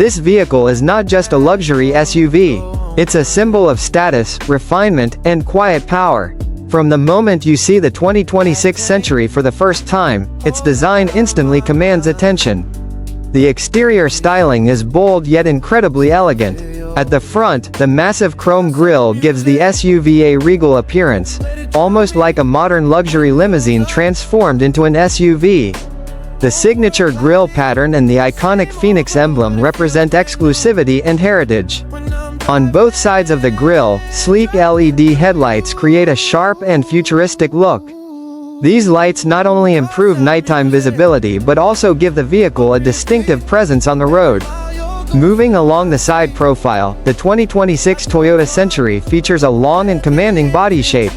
This vehicle is not just a luxury SUV. It's a symbol of status, refinement, and quiet power. From the moment you see the 2026 Century for the first time, its design instantly commands attention. The exterior styling is bold yet incredibly elegant. At the front, the massive chrome grille gives the SUV a regal appearance, almost like a modern luxury limousine transformed into an SUV. The signature grille pattern and the iconic phoenix emblem represent exclusivity and heritage. On both sides of the grille, sleek LED headlights create a sharp and futuristic look. These lights not only improve nighttime visibility but also give the vehicle a distinctive presence on the road. Moving along the side profile, the 2026 Toyota Century features a long and commanding body shape.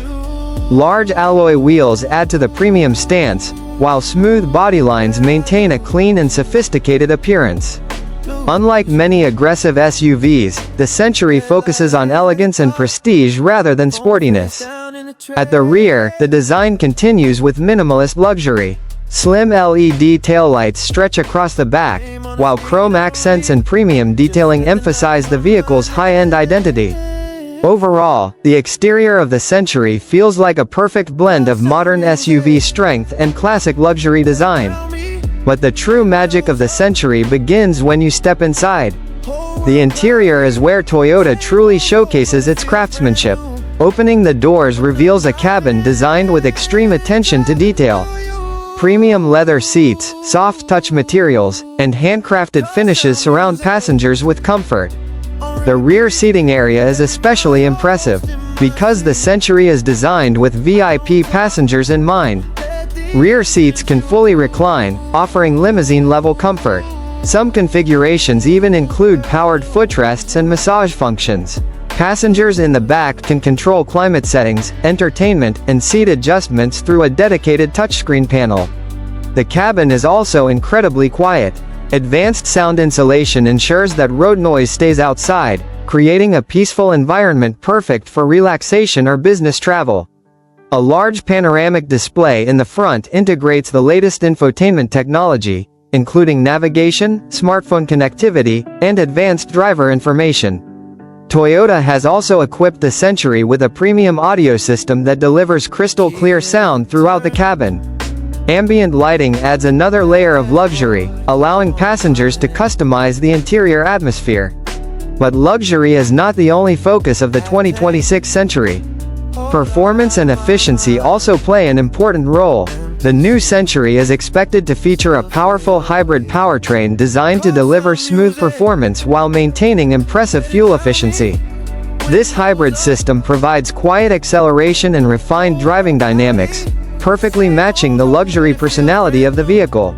Large alloy wheels add to the premium stance, while smooth body lines maintain a clean and sophisticated appearance. Unlike many aggressive SUVs, the Century focuses on elegance and prestige rather than sportiness. At the rear, the design continues with minimalist luxury. Slim LED taillights stretch across the back, while chrome accents and premium detailing emphasize the vehicle's high-end identity. Overall, the exterior of the Century feels like a perfect blend of modern SUV strength and classic luxury design. But the true magic of the Century begins when you step inside. The interior is where Toyota truly showcases its craftsmanship. Opening the doors reveals a cabin designed with extreme attention to detail. Premium leather seats, soft touch materials, and handcrafted finishes surround passengers with comfort. The rear seating area is especially impressive, because the Century is designed with VIP passengers in mind. Rear seats can fully recline, offering limousine-level comfort. Some configurations even include powered footrests and massage functions. Passengers in the back can control climate settings, entertainment, and seat adjustments through a dedicated touchscreen panel. The cabin is also incredibly quiet. Advanced sound insulation ensures that road noise stays outside, creating a peaceful environment perfect for relaxation or business travel. A large panoramic display in the front integrates the latest infotainment technology, including navigation, smartphone connectivity, and advanced driver information. Toyota has also equipped the Century with a premium audio system that delivers crystal-clear sound throughout the cabin. Ambient lighting adds another layer of luxury, allowing passengers to customize the interior atmosphere. But luxury is not the only focus of the 2026 Century. Performance and efficiency also play an important role. The new Century is expected to feature a powerful hybrid powertrain designed to deliver smooth performance while maintaining impressive fuel efficiency. This hybrid system provides quiet acceleration and refined driving dynamics, perfectly matching the luxury personality of the vehicle.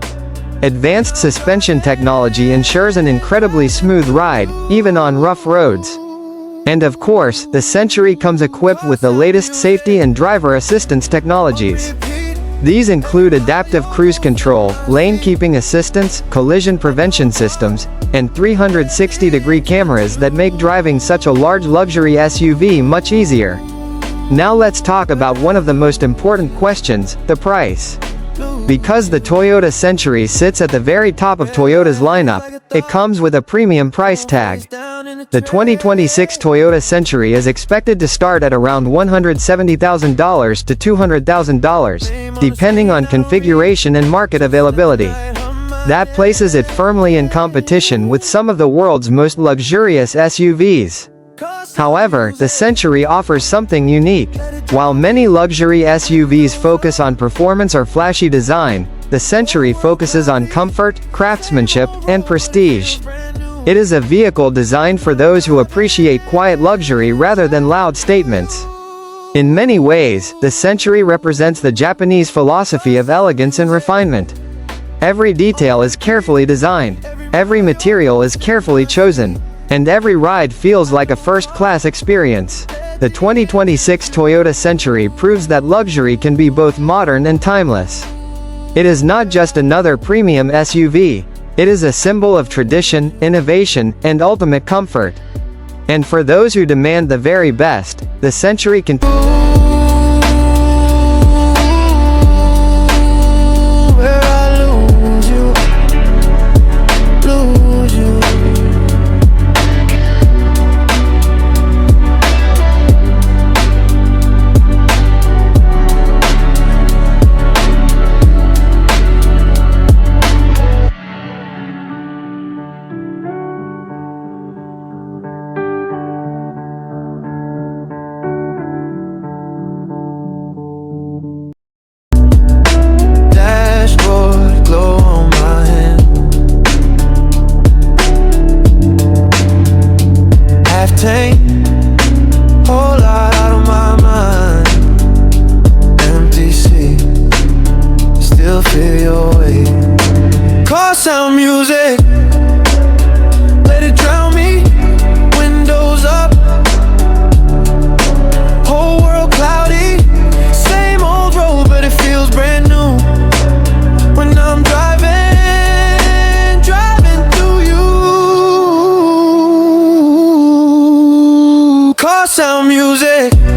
Advanced suspension technology ensures an incredibly smooth ride, even on rough roads. And of course, the Century comes equipped with the latest safety and driver assistance technologies. These include adaptive cruise control, lane keeping assistance, collision prevention systems, and 360-degree cameras that make driving such a large luxury SUV much easier. Now let's talk about one of the most important questions, the price. Because the Toyota Century sits at the very top of Toyota's lineup, it comes with a premium price tag. The 2026 Toyota Century is expected to start at around $170,000 to $200,000, depending on configuration and market availability. That places it firmly in competition with some of the world's most luxurious SUVs. However, the Century offers something unique. While many luxury SUVs focus on performance or flashy design, the Century focuses on comfort, craftsmanship, and prestige. It is a vehicle designed for those who appreciate quiet luxury rather than loud statements. In many ways, the Century represents the Japanese philosophy of elegance and refinement. Every detail is carefully designed, every material is carefully chosen, and every ride feels like a first-class experience. The 2026 Toyota Century proves that luxury can be both modern and timeless. It is not just another premium SUV. It is a symbol of tradition, innovation, and ultimate comfort. And for those who demand the very best, the Century can Where I lose you. sound music.